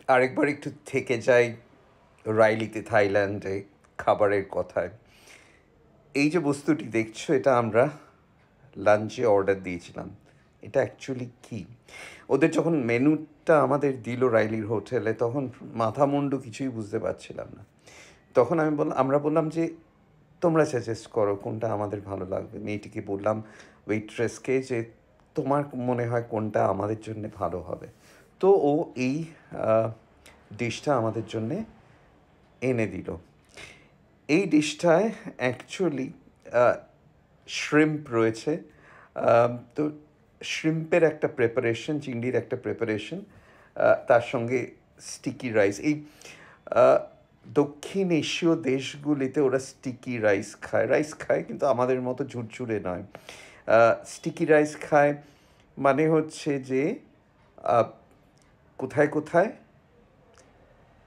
আরেকবার একটু থেকে যাই রাইলিতে, থাইল্যান্ডে, খাবারের কথায়। এই যে বস্তুটি দেখছো, এটা আমরা লাঞ্চে অর্ডার দিয়েছিলাম। এটা অ্যাকচুয়ালি কী, ওদের যখন মেনুটা আমাদের দিল রাইলির হোটেলে, তখন মাথা মুন্ডু কিছুই বুঝতে পারছিলাম না। তখন আমরা বললাম যে তোমরা সাজেস্ট করো কোনটা আমাদের ভালো লাগবে। মেয়েটিকে বললাম, ওয়েট্রেসকে, যে তোমার মনে হয় কোনটা আমাদের জন্য ভালো হবে। তো ও এই ডিশটা আমাদের জন্যে এনে দিল। এই ডিশটায় অ্যাকচুয়ালি শ্রিম্প রয়েছে। তো শ্রিম্পের একটা প্রেপারেশন, চিংড়ির একটা প্রেপারেশন, তার সঙ্গে স্টিকি রাইস। এই আহ, দক্ষিণ এশীয় দেশগুলিতে ওরা স্টিকি রাইস খায় কিন্তু আমাদের মতো ঝুরঝুরে নয়। স্টিকি রাইস খায় মানে হচ্ছে যে আহ, কোথায় কোথায়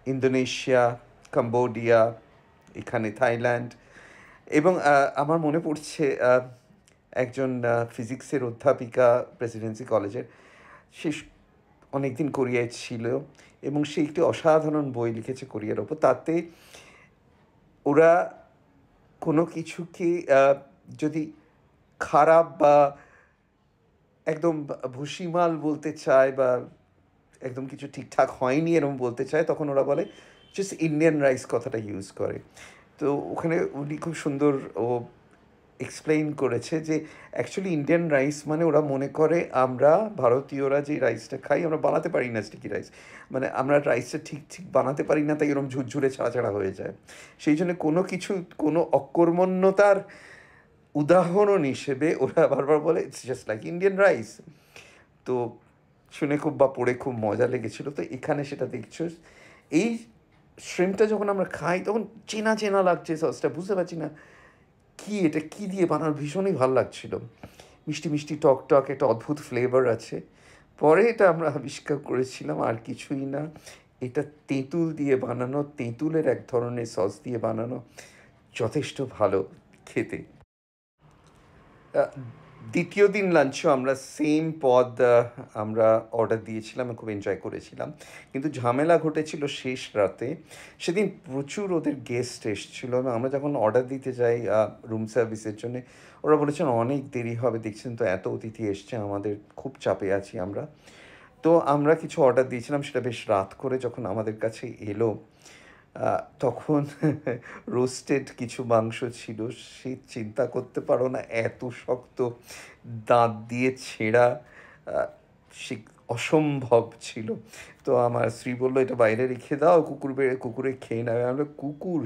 ইন্দোনেশিয়া, কম্বোডিয়া, এখানে থাইল্যান্ড, এবং আমার মনে পড়ছে একজন ফিজিক্সের অধ্যাপিকা প্রেসিডেন্সি কলেজের, সে অনেক দিন কোরিয়ায় ছিল এবং সে একটি অসাধারণ বই লিখেছে কোরিয়ার ওপর। তাতে ওরা কোনো কিছুকে যদি খারাপ বা একদম ভুসিমাল বলতে চায়, বা একদম কিছু ঠিকঠাক হয়নি এরকম বলতে চায়, তখন ওরা বলে জাস্ট ইন্ডিয়ান রাইস কথাটা ইউজ করে। তো ওখানে উনি খুব সুন্দর ও এক্সপ্লেইন করেছে যে অ্যাকচুয়ালি ইন্ডিয়ান রাইস মানে ওরা মনে করে আমরা ভারতীয়রা যে রাইসটা খাই আমরা বানাতে পারি না স্টিকি রাইস, মানে আমরা রাইসটা ঠিক ঠিক বানাতে পারি না, তাই এরকম ঝুরঝুরে ছাড়া ছাড়া হয়ে যায়। সেই জন্য কোনো কিছু, কোনো অকর্মণ্যতার উদাহরণ হিসেবে ওরা বারবার বলে it's just like Indian rice. তো শুনে খুব বা পড়ে খুব মজা লেগেছিলো। তো এখানে সেটা দেখছো, এই শ্রিমটা যখন আমরা খাই তখন চেনা চেনা লাগছে, সসটা বুঝতে পারছি না কী, এটা কী দিয়ে বানানো, ভীষণই ভালো লাগছিল। মিষ্টি মিষ্টি টক টক একটা অদ্ভুত ফ্লেভার আছে। পরে এটা আমরা আবিষ্কার করেছিলাম আর কিছুই না, এটা তেঁতুল দিয়ে বানানো, তেঁতুলের এক ধরনের সস দিয়ে বানানো, যথেষ্ট ভালো খেতে। আহ, দ্বিতীয় দিন লাঞ্চেও আমরা সেম পদ আমরা অর্ডার দিয়েছিলাম, খুব এনজয় করেছিলাম। কিন্তু ঝামেলা ঘটেছিল শেষ রাতে। সেদিন প্রচুর ওদের গেস্ট এসেছিল এবং আমরা যখন অর্ডার দিতে যাই রুম সার্ভিসের জন্য, ওরা বলেছেন অনেক দেরি হবে, দেখছেন তো এত অতিথি এসছে, আমাদের খুব চাপে আছি আমরা। তো আমরা কিছু অর্ডার দিয়েছিলাম, সেটা বেশ রাত করে যখন আমাদের কাছে এলো, তখন রোস্টেড কিছু মাংস ছিল, সে চিন্তা করতে পারো না, এত শক্ত, দাঁত দিয়ে ছেঁড়া, সে অসম্ভব ছিল। তো আমার স্ত্রী বললো এটা বাইরে রেখে দাও, কুকুরে খেয়ে নেবে। আমরা কুকুর,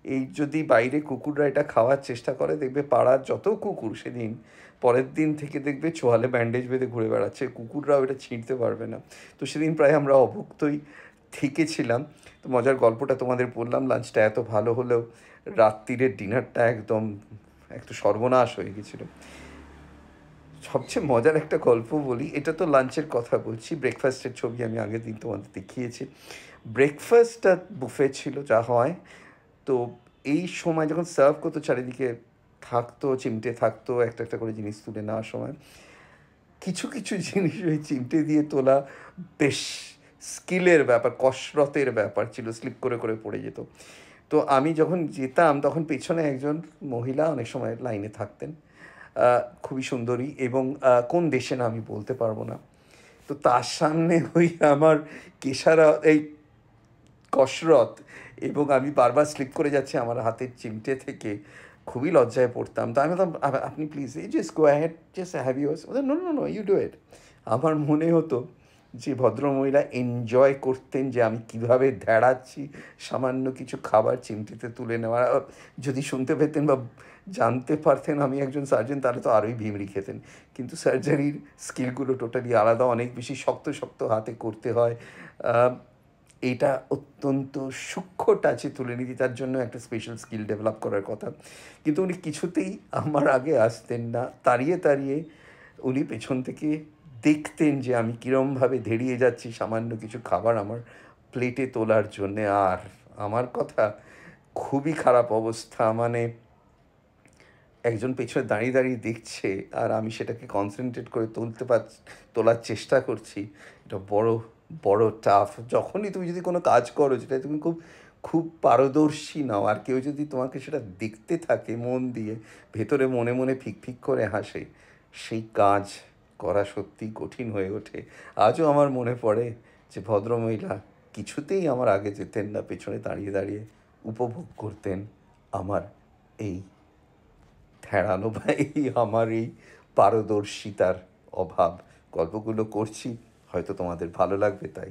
এই যদি বাইরে কুকুররা এটা খাওয়ার চেষ্টা করে, দেখবে পাড়ার যত কুকুর সেদিন পরের দিন থেকে দেখবে চোয়ালে ব্যান্ডেজ বেঁধে ঘুরে বেড়াচ্ছে, কুকুররাও এটা ছিঁড়তে পারবে না। তো সেদিন প্রায় আমরা অভুক্তই থেকেছিলাম। তো মজার গল্পটা তোমাদের বললাম, লাঞ্চটা এত ভালো হলেও রাত্রিরের ডিনারটা একদম একটু সর্বনাশ হয়ে গেছিলো। সবচেয়ে মজার একটা গল্প বলি, এটা তো লাঞ্চের কথা বলছি, ব্রেকফাস্টের ছবি আমি আগের দিন তোমাদের দেখিয়েছি। ব্রেকফাস্টটা বুফে ছিল যা হয়। তো এই সময় যখন সার্ভ করতো, চারিদিকে থাকতো, চিমটে থাকতো, একটা একটা করে জিনিস তুলে নেওয়ার সময় কিছু কিছু জিনিস ওই চিমটে দিয়ে তোলা বেশ স্কিলের ব্যাপার, কসরতের ব্যাপার ছিল, স্লিপ করে করে পড়ে যেত। তো আমি যখন যেতাম তখন পেছনে একজন মহিলা অনেক সময় লাইনে থাকতেন, খুবই সুন্দরী, এবং কোন দেশে না আমি বলতে পারবো না। তো তার সামনে ওই আমার কেশারা এই কসরত, এবং আমি বারবার স্লিপ করে যাচ্ছি আমার হাতের চিমটে থেকে, খুবই লজ্জায় পড়তাম। তো আমি বলতাম আপনি প্লিজ এই just go ahead, just have yours, no no no you do it. আমার মনে হতো যে ভদ্রমহিলা এনজয় করতেন যে আমি কিভাবে ধ্যাড়াচ্ছি সামান্য কিছু খাবার চিমটিতে তুলে নেওয়া। যদি শুনতে পেতেন বা জানতে পারতেন আমি একজন সার্জন, তাহলে তো আরোই ভিমড়ি খেতেন। কিন্তু সার্জারির স্কিলগুলো টোটালি আলাদা, অনেক বেশি শক্ত শক্ত হাতে করতে হয়। এটা অত্যন্ত সূক্ষ্ম টাচে তুলে নিতে, তার জন্য একটা স্পেশাল স্কিল ডেভেলপ করার কথা। কিন্তু উনি কিছুতেই আমার আগে আসতেন না, তাড়িয়ে তাড়িয়ে উনি পেছন থেকে দেখতেন যে আমি কীরমভাবে ধেড়িয়ে যাচ্ছি সামান্য কিছু খাবার আমার প্লেটে তোলার জন্যে। আর আমার কথা, খুবই খারাপ অবস্থা, মানে একজন পেছনে দাঁড়িয়ে দাঁড়িয়ে দেখছে আর আমি সেটাকে কনসেন্ট্রেট করে তোলার চেষ্টা করছি, এটা বড় বড় টাফ। যখনই তুমি যদি কোনো কাজ করো যেটায় তুমি খুব খুব পারদর্শী নাও, আর কেউ যদি তোমাকে সেটা দেখতে থাকে মন দিয়ে, ভেতরে মনে মনে ফিক ফিক করে হাসে, সেই কাজ করা সত্যিই কঠিন হয়ে ওঠে। আজও আমার মনে পড়ে যে ভদ্রমহিলা কিছুতেই আমার আগে যেতেন না, পেছনে দাঁড়িয়ে দাঁড়িয়ে উপভোগ করতেন আমার এই ঠেরানো বা আমার এই পারদর্শিতার অভাব। গল্পগুলো করছি, হয়তো তোমাদের ভালো লাগবে তাই।